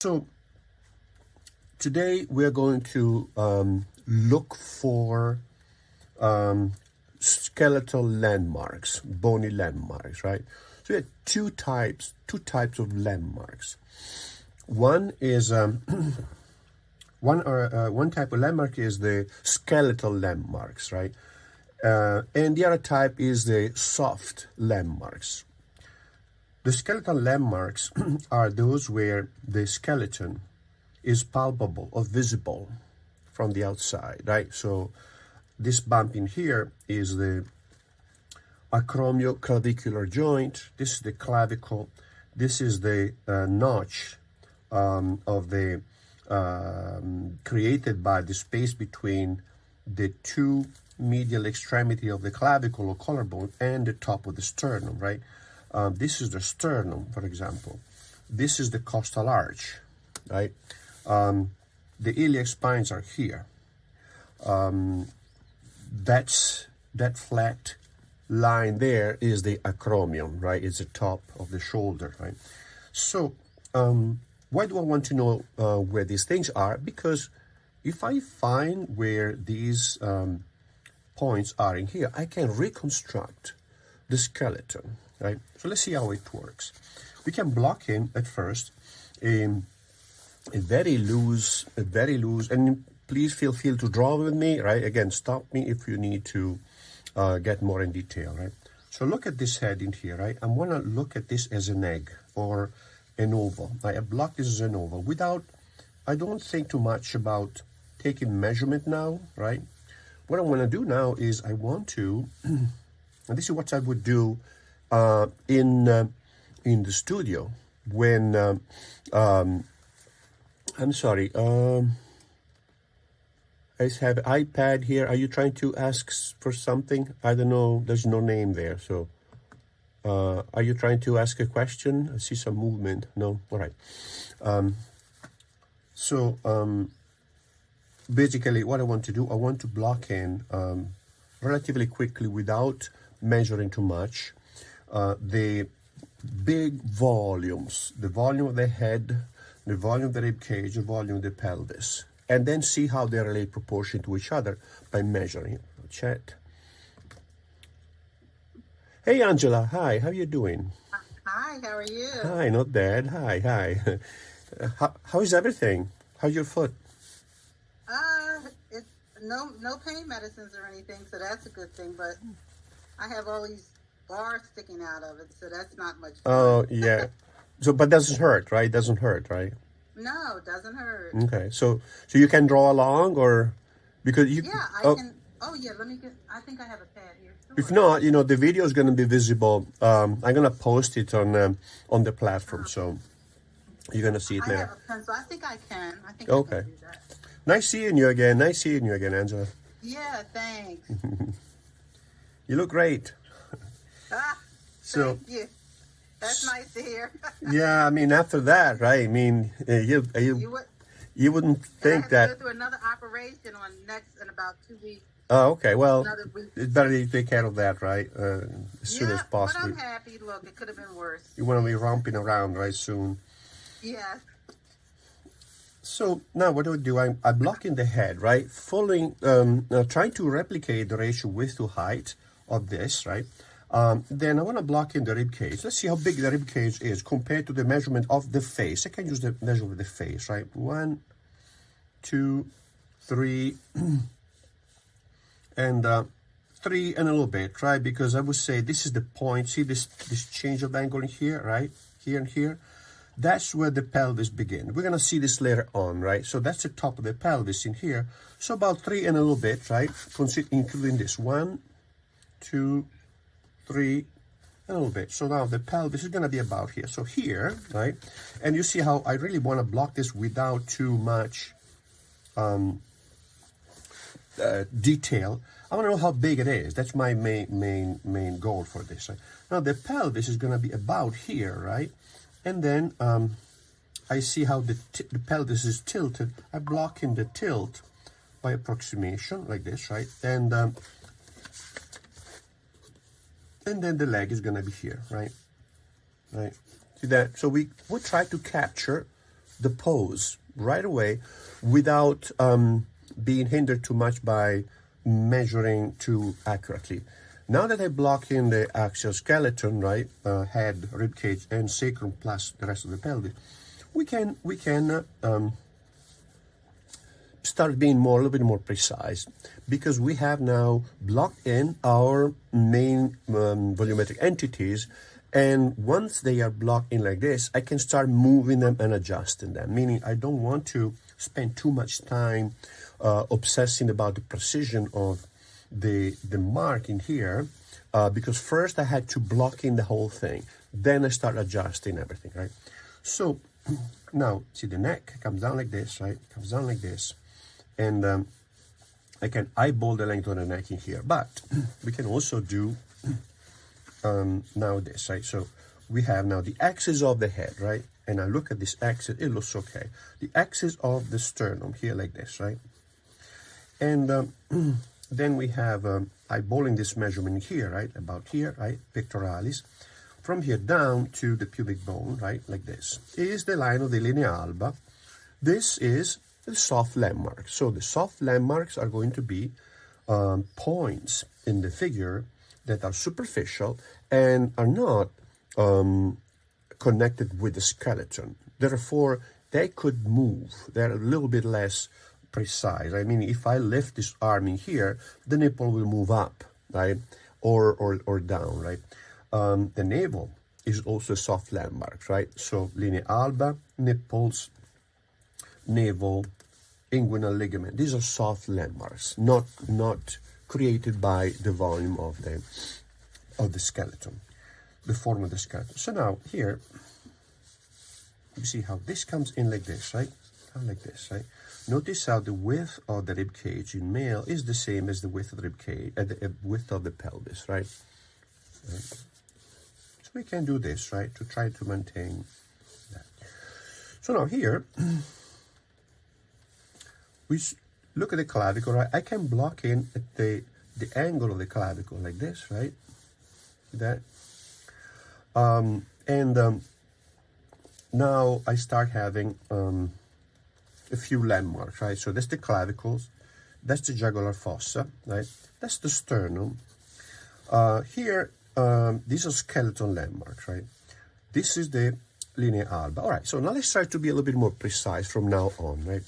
So today we're going to look for skeletal landmarks, bony landmarks, right? So we have two types of landmarks. One is one type of landmark is the skeletal landmarks, right? And the other type is the soft landmarks. The skeletal landmarks are those where the skeleton is palpable or visible from the outside, right? So this bump in here is the acromioclavicular joint. This is the clavicle. This is the notch of the created by the space between the two medial extremity of the clavicle or collarbone and the top of the sternum, right? This is the sternum, for example. This is the costal arch, right? The iliac spines are here. That flat line there is the acromion, right? It's the top of the shoulder, right? So why do I want to know where these things are? Because if I find where these points are in here, I can reconstruct the skeleton, right? So let's see how it works. We can block in at first a very loose, and please feel free to draw with me, right? Again, stop me if you need to get more in detail, right? So look at this head in here, right? I want to look at this as an egg or an oval. I block this as an oval I don't think too much about taking measurement now, right? What I want to do now is I want to, and this is what I would do in the studio when I'm sorry. I have an iPad here. Are you trying to ask for something? I don't know. There's no name there. So are you trying to ask a question? I see some movement. No? All right. Basically what I want to do, I want to block in relatively quickly without measuring too much the big volumes, the volume of the head, the volume of the rib cage, the volume of the pelvis, and then see how they relate proportion to each other by measuring. Chat. Hey Angela, hi, how you doing? Hi, how are you? Hi, not bad. Hi. How is everything? How's your foot? It's no pain medicines or anything, so that's a good thing. But I have all these bars sticking out of it, so that's not much fun. Oh yeah. So, but doesn't hurt, right? Doesn't hurt, right? No, it doesn't hurt. Okay, so you can draw along, or because you? Yeah, I can. Oh yeah, let me get. I think I have a pad here. Sure. If not, the video is going to be visible. I'm going to post it on the platform, so you're going to see it later. I have a pencil. I think I can. Okay. I can do that. Nice seeing you again. Angela. Yeah, thanks. You look great. Thank you. That's nice to hear. Yeah, I mean, after that, right? I mean, you wouldn't think that. I have to go through another operation in about 2 weeks. Oh, okay. Well, it's better to take care of that, right? As soon as possible. But I'm happy. Look, it could have been worse. You want to be romping around, right, soon. Yeah. So now what do? I'm blocking the head, right? Trying to replicate the ratio width to height of this, right? Then I want to block in the rib cage. Let's see how big the rib cage is compared to the measurement of the face. I can use the measurement of the face, right? 1, 2, 3, and 3 and a little bit, right? Because I would say this is the point. See this change of angle in here, right? Here and here. That's where the pelvis begins. We're going to see this later on, right? So that's the top of the pelvis in here. So about 3 and a little bit, right? Including this 1, 2, 3, and a little bit. So now the pelvis is going to be about here. So here, right? And you see how I really want to block this without too much detail. I want to know how big it is. That's my main goal for this. Right? Now the pelvis is going to be about here, right? And then I see how the pelvis is tilted. I block in the tilt by approximation, like this, right? And then the leg is going to be here, right? See that? So we try to capture the pose right away without being hindered too much by measuring too accurately. Now that I block in the axial skeleton, right, head, ribcage, and sacrum plus the rest of the pelvis, we can start being a little bit more precise, because we have now blocked in our main volumetric entities, and once they are blocked in like this, I can start moving them and adjusting them, meaning I don't want to spend too much time obsessing about the precision of the mark in here, because first I had to block in the whole thing, then I start adjusting everything, right? So now, see, the neck comes down like this, right? Comes down like this. And I can eyeball the length of the neck in here. But we can also do now this, right? So we have now the axis of the head, right? And I look at this axis, it looks okay. The axis of the sternum here like this, right? And then we have eyeballing this measurement here, right? About here, right? Pectoralis. From here down to the pubic bone, right? Like this. Is the line of the linea alba. This is the soft landmark. So the soft landmarks are going to be points in the figure that are superficial and are not connected with the skeleton. Therefore, they could move. They're a little bit less precise. I mean, if I lift this arm in here, the nipple will move up, right? Or down, right? The navel is also a soft landmark, right? So linea alba, nipples, navel, inguinal ligament. These are soft landmarks, not created by the volume of the skeleton, the form of the skeleton. So now here, you see how this comes in like this, right? Like this, right? Notice how the width of the rib cage in male is the same as the width of the rib cage, the width of the pelvis, right? So we can do this, right, to try to maintain that. So now here, we look at the clavicle, right? I can block in at the angle of the clavicle like this, right? That. Now I start having a few landmarks, right? So that's the clavicles, that's the jugular fossa, right? That's the sternum. Here, these are skeletal landmarks, right? This is the linea alba. All right, so now let's try to be a little bit more precise from now on, right?